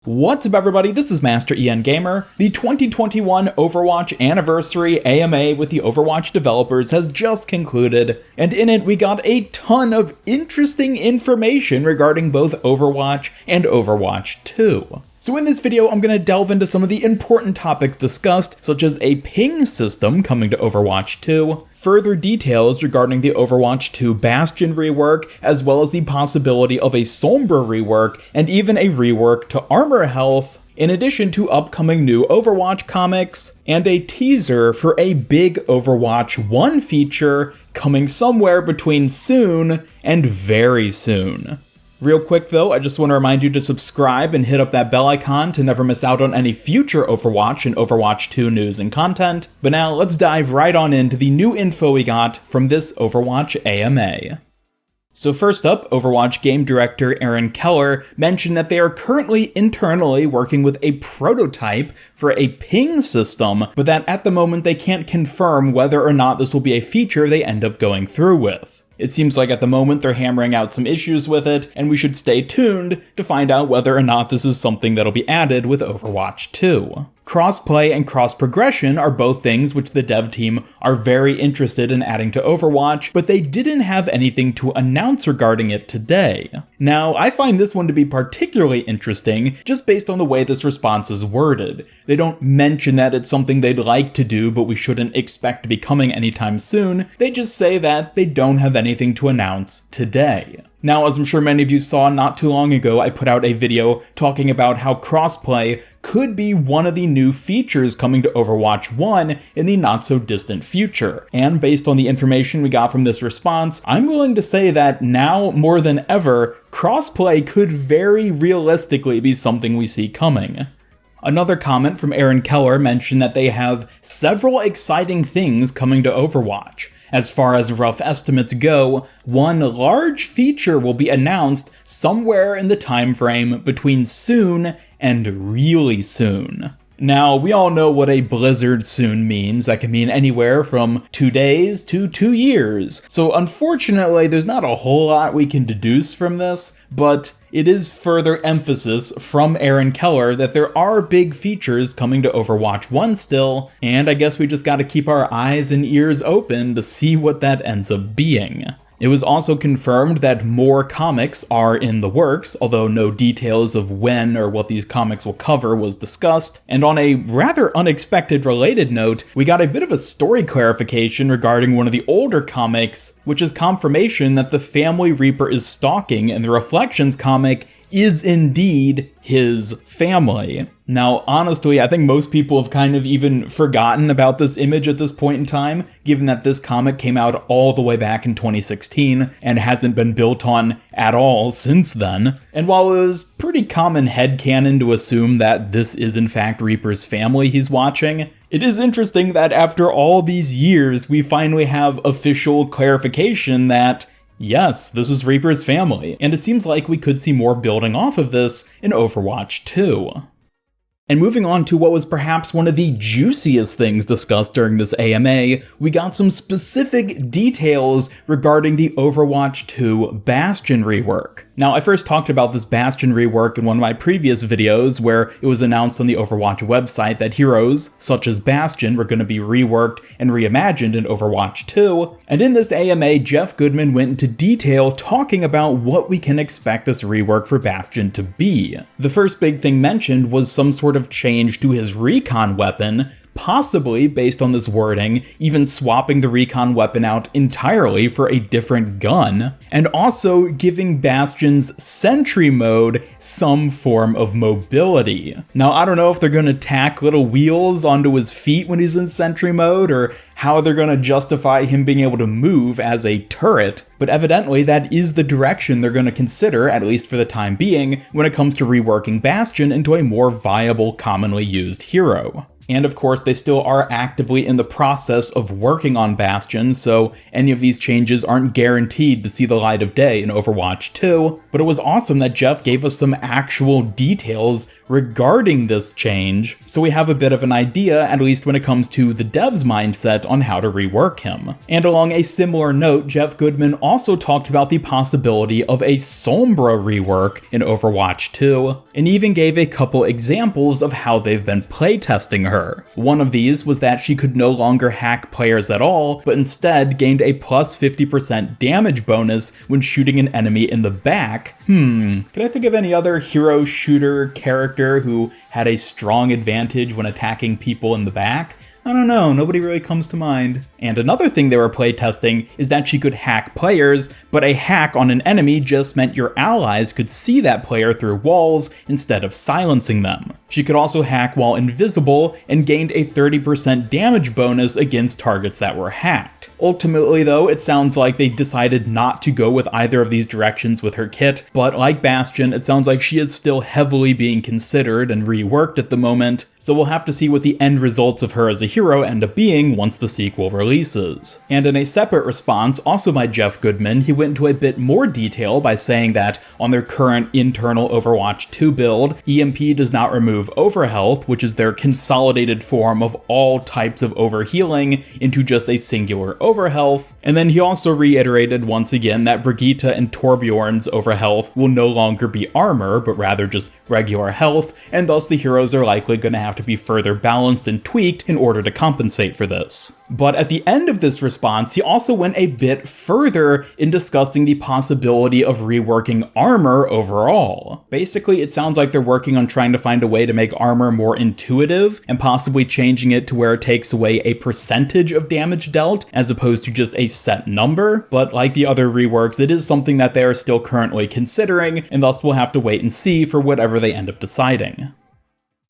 What's up everybody, this is Master EN Gamer. The 2021 Overwatch Anniversary AMA with the Overwatch developers has just concluded, and in it we got a ton of interesting information regarding both Overwatch and Overwatch 2. So in this video, I'm going to delve into some of the important topics discussed, such as a ping system coming to Overwatch 2, further details regarding the Overwatch 2 Bastion rework, as well as the possibility of a Sombra rework, and even a rework to armor health, in addition to upcoming new Overwatch comics, and a teaser for a big Overwatch 1 feature coming somewhere between soon and very soon. Real quick though, I just want to remind you to subscribe and hit up that bell icon to never miss out on any future Overwatch and Overwatch 2 news and content. But now let's dive right on into the new info we got from this Overwatch AMA. So first up, Overwatch game director Aaron Keller mentioned that they are currently internally working with a prototype for a ping system, but that at the moment they can't confirm whether or not this will be a feature they end up going through with. It seems like at the moment they're hammering out some issues with it, and we should stay tuned to find out whether or not this is something that'll be added with Overwatch 2. Crossplay and cross-progression are both things which the dev team are very interested in adding to Overwatch, but they didn't have anything to announce regarding it today. Now, I find this one to be particularly interesting just based on the way this response is worded. They don't mention that it's something they'd like to do, but we shouldn't expect to be coming anytime soon. They just say that they don't have anything to announce today. Now, as I'm sure many of you saw not too long ago, I put out a video talking about how crossplay could be one of the new features coming to Overwatch 1 in the not-so-distant future. And based on the information we got from this response, I'm willing to say that now, more than ever, crossplay could very realistically be something we see coming. Another comment from Aaron Keller mentioned that they have several exciting things coming to Overwatch. As far as rough estimates go, one large feature will be announced somewhere in the time frame between soon and really soon. Now, we all know what a blizzard soon means. That can mean anywhere from 2 days to 2 years. So unfortunately, there's not a whole lot we can deduce from this, but it is further emphasis from Aaron Keller that there are big features coming to Overwatch 1 still, and I guess we just gotta keep our eyes and ears open to see what that ends up being. It was also confirmed that more comics are in the works, although no details of when or what these comics will cover was discussed. And on a rather unexpected related note, we got a bit of a story clarification regarding one of the older comics, which is confirmation that the family Reaper is stalking in the Reflections comic is indeed his family. Now, honestly, I think most people have kind of even forgotten about this image at this point in time, given that this comic came out all the way back in 2016 and hasn't been built on at all since then. And while it was pretty common headcanon to assume that this is in fact Reaper's family he's watching, it is interesting that after all these years, we finally have official clarification that yes, this is Reaper's family, and it seems like we could see more building off of this in Overwatch 2. And moving on to what was perhaps one of the juiciest things discussed during this AMA, we got some specific details regarding the Overwatch 2 Bastion rework. Now, I first talked about this Bastion rework in one of my previous videos where it was announced on the Overwatch website that heroes, such as Bastion, were going to be reworked and reimagined in Overwatch 2, and in this AMA, Jeff Goodman went into detail talking about what we can expect this rework for Bastion to be. The first big thing mentioned was some sort of change to his recon weapon, possibly, based on this wording, even swapping the recon weapon out entirely for a different gun, and also giving Bastion's sentry mode some form of mobility. Now, I don't know if they're going to tack little wheels onto his feet when he's in sentry mode, or how they're going to justify him being able to move as a turret, but evidently that is the direction they're going to consider, at least for the time being, when it comes to reworking Bastion into a more viable, commonly used hero. And of course, they still are actively in the process of working on Bastion, so any of these changes aren't guaranteed to see the light of day in Overwatch 2, but it was awesome that Jeff gave us some actual details regarding this change, so we have a bit of an idea, at least when it comes to the dev's mindset, on how to rework him. And along a similar note, Jeff Goodman also talked about the possibility of a Sombra rework in Overwatch 2, and even gave a couple examples of how they've been playtesting her. One of these was that she could no longer hack players at all, but instead gained a plus 50% damage bonus when shooting an enemy in the back. Can I think of any other hero shooter character who had a strong advantage when attacking people in the back? I don't know, nobody really comes to mind. And another thing they were playtesting is that she could hack players, but a hack on an enemy just meant your allies could see that player through walls instead of silencing them. She could also hack while invisible and gained a 30% damage bonus against targets that were hacked. Ultimately though, it sounds like they decided not to go with either of these directions with her kit, but like Bastion, it sounds like she is still heavily being considered and reworked at the moment, so we'll have to see what the end results of her as a hero end up being once the sequel releases. And in a separate response, also by Jeff Goodman, he went into a bit more detail by saying that on their current internal Overwatch 2 build, EMP does not remove overhealth, which is their consolidated form of all types of overhealing into just a singular overhealth. And then he also reiterated once again that Brigitte and Torbjorn's overhealth will no longer be armor, but rather just regular health, and thus the heroes are likely going to have to be further balanced and tweaked in order to compensate for this. But at the end of this response, he also went a bit further in discussing the possibility of reworking armor overall. Basically, it sounds like they're working on trying to find a way to make armor more intuitive and possibly changing it to where it takes away a percentage of damage dealt as opposed to just a set number. But like the other reworks, it is something that they are still currently considering, and thus we'll have to wait and see for whatever they end up deciding.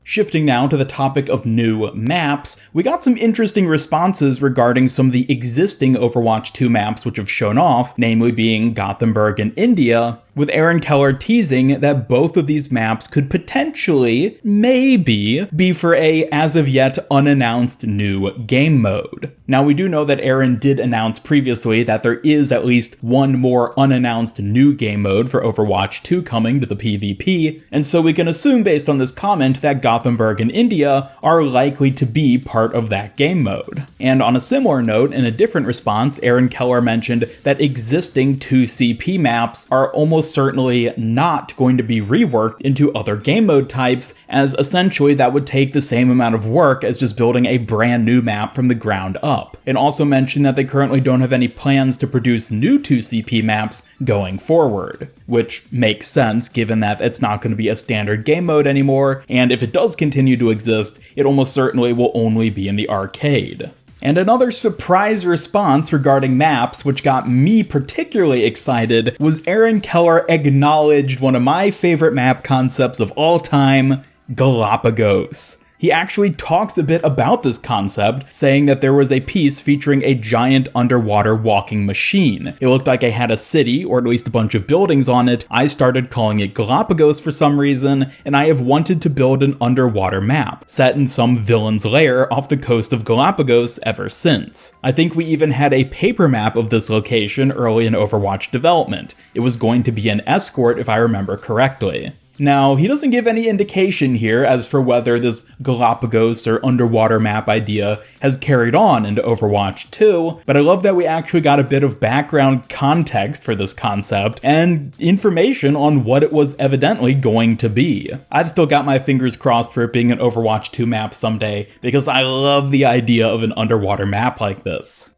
Shifting now to the topic of new maps, we got some interesting responses regarding some of the existing Overwatch 2 maps which have shown off, namely being Gothenburg and India, with Aaron Keller teasing that both of these maps could potentially, maybe, be for a as-of-yet unannounced new game mode. Now, we do know that Aaron did announce previously that there is at least one more unannounced new game mode for Overwatch 2 coming to the PvP, and so we can assume based on this comment that Gothenburg and India are likely to be part of that game mode. And on a similar note, in a different response, Aaron Keller mentioned that existing 2CP maps are almost certainly not going to be reworked into other game mode types, as essentially that would take the same amount of work as just building a brand new map from the ground up. And also mentioned that they currently don't have any plans to produce new 2CP maps going forward, which makes sense given that it's not going to be a standard game mode anymore, and if it does continue to exist, it almost certainly will only be in the arcade. And another surprise response regarding maps, which got me particularly excited, was Aaron Keller acknowledged one of my favorite map concepts of all time, Galapagos. He actually talks a bit about this concept, saying that there was a piece featuring a giant underwater walking machine. It looked like it had a city, or at least a bunch of buildings on it. I started calling it Galapagos for some reason, and I have wanted to build an underwater map, set in some villain's lair off the coast of Galapagos ever since. I think we even had a paper map of this location early in Overwatch development. It was going to be an escort if I remember correctly. Now, he doesn't give any indication here as for whether this Galapagos or underwater map idea has carried on into Overwatch 2, but I love that we actually got a bit of background context for this concept and information on what it was evidently going to be. I've still got my fingers crossed for it being an Overwatch 2 map someday, because I love the idea of an underwater map like this.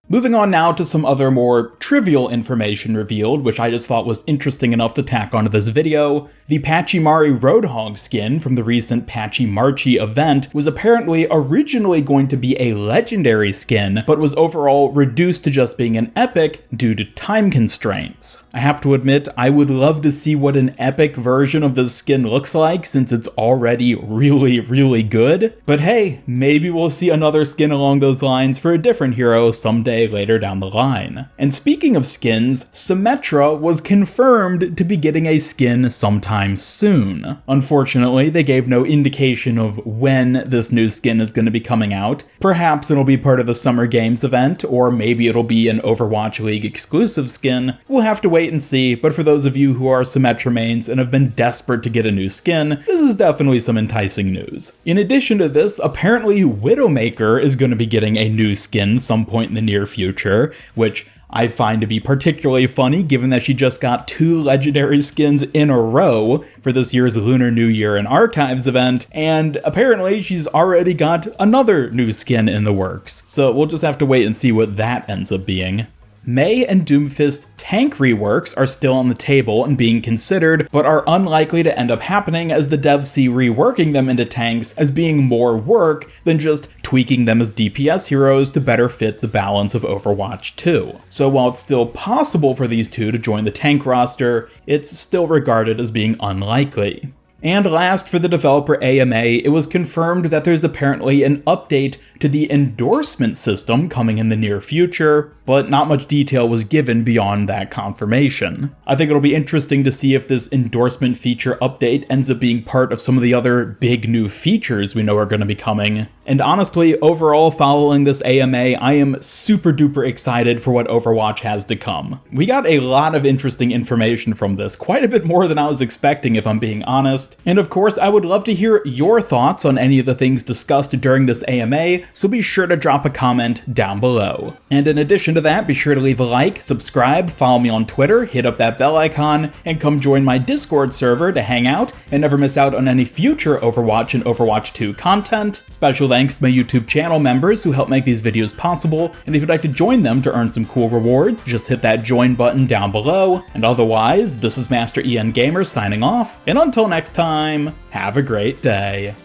Moving on now to some other more trivial information revealed, which I just thought was interesting enough to tack onto this video. The Pachymari Roadhog skin from the recent Pachymarchi event was apparently originally going to be a legendary skin, but was overall reduced to just being an epic due to time constraints. I have to admit, I would love to see what an epic version of this skin looks like, since it's already really good. But hey, maybe we'll see another skin along those lines for a different hero someday someday later down the line. And speaking of skins, Symmetra was confirmed to be getting a skin sometime soon. Unfortunately, they gave no indication of when this new skin is going to be coming out. Perhaps it'll be part of the Summer Games event, or maybe it'll be an Overwatch League exclusive skin. We'll have to wait and see, but for those of you who are Symmetra mains and have been desperate to get a new skin, this is definitely some enticing news. In addition to this, apparently Widowmaker is going to be getting a new skin some point in the near future, which I find to be particularly funny given that she just got 2 legendary skins in a row for this year's Lunar New Year and Archives event, and apparently she's already got another new skin in the works. So we'll just have to wait and see what that ends up being. Mei and Doomfist tank reworks are still on the table and being considered, but are unlikely to end up happening as the devs see reworking them into tanks as being more work than just tweaking them as DPS heroes to better fit the balance of Overwatch 2. So while it's still possible for these two to join the tank roster, it's still regarded as being unlikely. And last, for the developer AMA, it was confirmed that there's apparently an update to the endorsement system coming in the near future, but not much detail was given beyond that confirmation. I think it'll be interesting to see if this endorsement feature update ends up being part of some of the other big new features we know are going to be coming. And honestly, overall, following this AMA, I am super duper excited for what Overwatch has to come. We got a lot of interesting information from this, quite a bit more than I was expecting if I'm being honest. And of course, I would love to hear your thoughts on any of the things discussed during this AMA, so be sure to drop a comment down below. And in addition to that, be sure to leave a like, subscribe, follow me on Twitter, hit up that bell icon, and come join my Discord server to hang out and never miss out on any future Overwatch and Overwatch 2 content. Special thanks to my YouTube channel members who help make these videos possible, and if you'd like to join them to earn some cool rewards, just hit that join button down below. And otherwise, this is Master EN Gamer signing off, and until next time, have a great day.